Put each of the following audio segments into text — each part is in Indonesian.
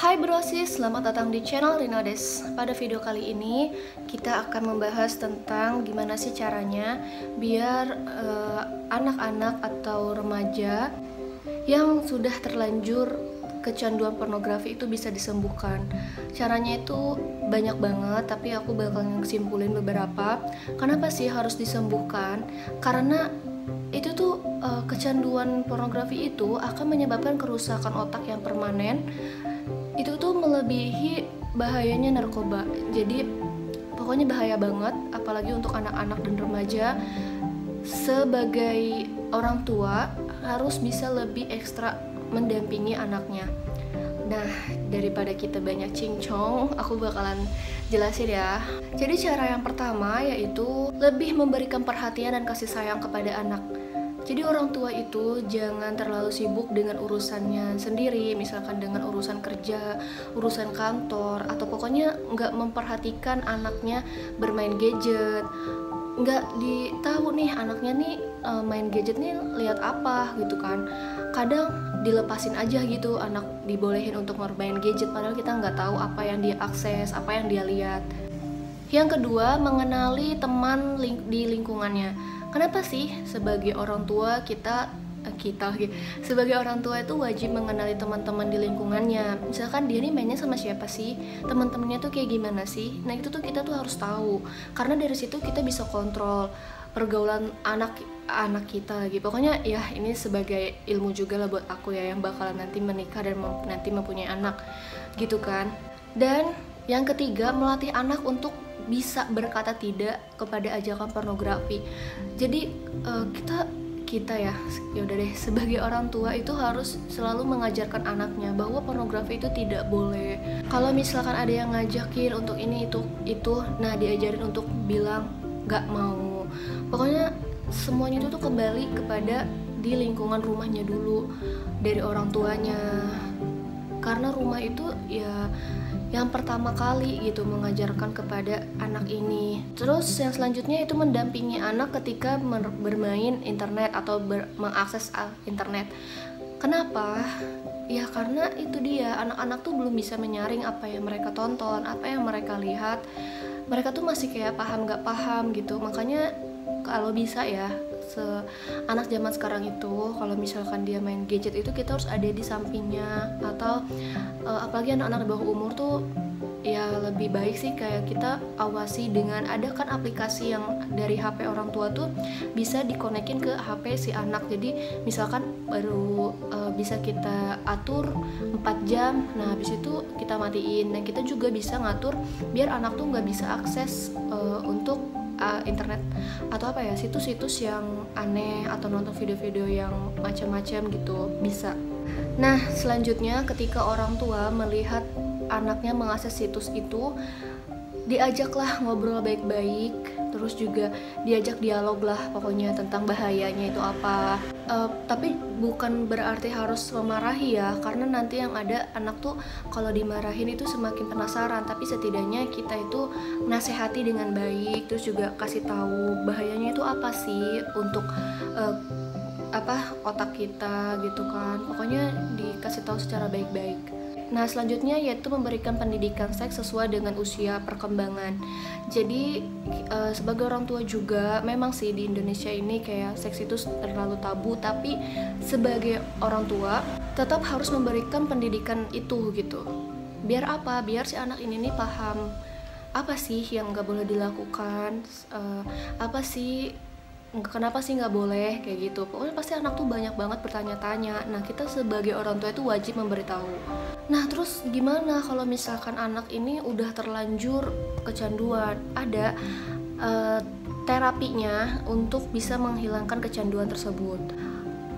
Hai brosis, selamat datang di channel Rinades. Pada video kali ini kita akan membahas tentang gimana sih caranya biar anak-anak atau remaja yang sudah terlanjur kecanduan pornografi itu bisa disembuhkan. Caranya itu banyak banget, tapi aku bakal simpulin beberapa. Kenapa sih harus disembuhkan? Karena itu tuh kecanduan pornografi itu akan menyebabkan kerusakan otak yang permanen. Itu tuh melebihi bahayanya narkoba. Jadi pokoknya bahaya banget, apalagi untuk anak-anak dan remaja. Sebagai orang tua harus bisa lebih ekstra mendampingi anaknya. Nah, daripada kita banyak cincong, aku bakalan jelasin ya. Jadi cara yang pertama yaitu lebih memberikan perhatian dan kasih sayang kepada anak. Jadi orang tua itu jangan terlalu sibuk dengan urusannya sendiri, misalkan dengan urusan kerja, urusan kantor, atau pokoknya nggak memperhatikan anaknya bermain gadget. Nggak ditahu nih anaknya nih main gadget nih lihat apa gitu kan. Kadang dilepasin aja gitu, anak dibolehin untuk bermain gadget padahal kita nggak tahu apa yang dia akses, apa yang dia lihat. Yang kedua, mengenali teman di lingkungannya. Kenapa sih sebagai orang tua sebagai orang tua itu wajib mengenali teman-teman di lingkungannya. Misalkan dia nih mainnya sama siapa sih, teman-temannya tuh kayak gimana sih. Nah itu tuh kita tuh harus tahu, karena dari situ kita bisa kontrol pergaulan anak kita lagi. Pokoknya ya ini sebagai ilmu juga lah buat aku ya yang bakalan nanti menikah dan nanti mempunyai anak gitu kan. Dan yang ketiga, melatih anak untuk bisa berkata tidak kepada ajakan pornografi. Jadi kita ya udah deh, sebagai orang tua itu harus selalu mengajarkan anaknya bahwa pornografi itu tidak boleh. Kalau misalkan ada yang ngajakin untuk ini itu, nah diajarin untuk bilang nggak mau. Pokoknya semuanya itu tuh kembali kepada di lingkungan rumahnya dulu, dari orang tuanya. Karena rumah itu ya yang pertama kali gitu mengajarkan kepada anak ini. Terus yang selanjutnya itu mendampingi anak ketika bermain internet atau mengakses internet. Kenapa? Ya karena itu dia, anak-anak tuh belum bisa menyaring apa yang mereka tonton, apa yang mereka lihat. Mereka tuh masih kayak paham gak paham gitu. Makanya kalau bisa ya, anak zaman sekarang itu kalau misalkan dia main gadget itu kita harus ada di sampingnya. Atau apalagi anak-anak di bawah umur tuh ya lebih baik sih kayak kita awasi dengan ada kan aplikasi yang dari HP orang tua tuh bisa dikonekin ke HP si anak. Jadi misalkan baru bisa kita atur 4 jam, nah habis itu kita matiin. Dan kita juga bisa ngatur biar anak tuh nggak bisa akses untuk internet atau apa ya, situs-situs yang aneh atau nonton video-video yang macam-macam gitu bisa. Nah selanjutnya ketika orang tua melihat anaknya mengakses situs itu, diajaklah ngobrol baik-baik, terus juga diajak dialog lah pokoknya tentang bahayanya itu apa. Tapi bukan berarti harus memarahi ya, karena nanti yang ada anak tuh kalau dimarahin itu semakin penasaran. Tapi setidaknya kita itu nasihati dengan baik, terus juga kasih tahu bahayanya itu apa sih untuk otak kita gitu kan. Pokoknya dikasih tahu secara baik-baik. Nah selanjutnya yaitu memberikan pendidikan seks sesuai dengan usia perkembangan. Jadi sebagai orang tua juga memang sih di Indonesia ini kayak seks itu terlalu tabu, tapi sebagai orang tua tetap harus memberikan pendidikan itu gitu. Biar apa? Biar si anak ini nih paham apa sih yang nggak boleh dilakukan, kenapa sih nggak boleh kayak gitu. Pokoknya pasti anak tuh banyak banget bertanya-tanya. Nah kita sebagai orang tua itu wajib memberitahu. Nah terus gimana kalau misalkan anak ini udah terlanjur kecanduan? Ada terapinya untuk bisa menghilangkan kecanduan tersebut.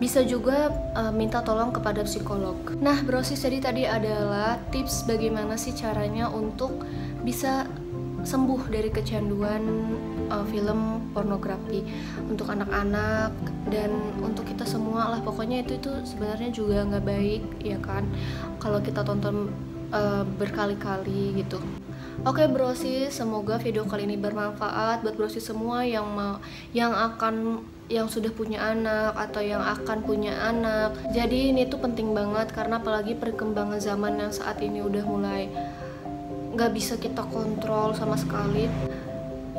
Bisa juga minta tolong kepada psikolog. Nah brosis, jadi tadi adalah tips bagaimana sih caranya untuk bisa sembuh dari kecanduan film pornografi untuk anak-anak dan untuk kita semua lah. Pokoknya itu sebenarnya juga nggak baik ya kan kalau kita tonton berkali-kali gitu. Oke brosis, semoga video kali ini bermanfaat buat brosis semua yang akan yang sudah punya anak atau yang akan punya anak. Jadi ini tuh penting banget karena apalagi perkembangan zaman yang saat ini udah mulai nggak bisa kita kontrol sama sekali.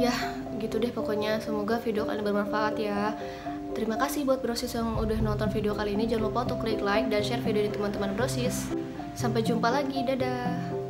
Ya gitu deh pokoknya, semoga video kalian bermanfaat ya. Terima kasih buat Brosis yang udah nonton video kali ini. Jangan lupa untuk klik like dan share video ini teman-teman Brosis. Sampai jumpa lagi, dadah.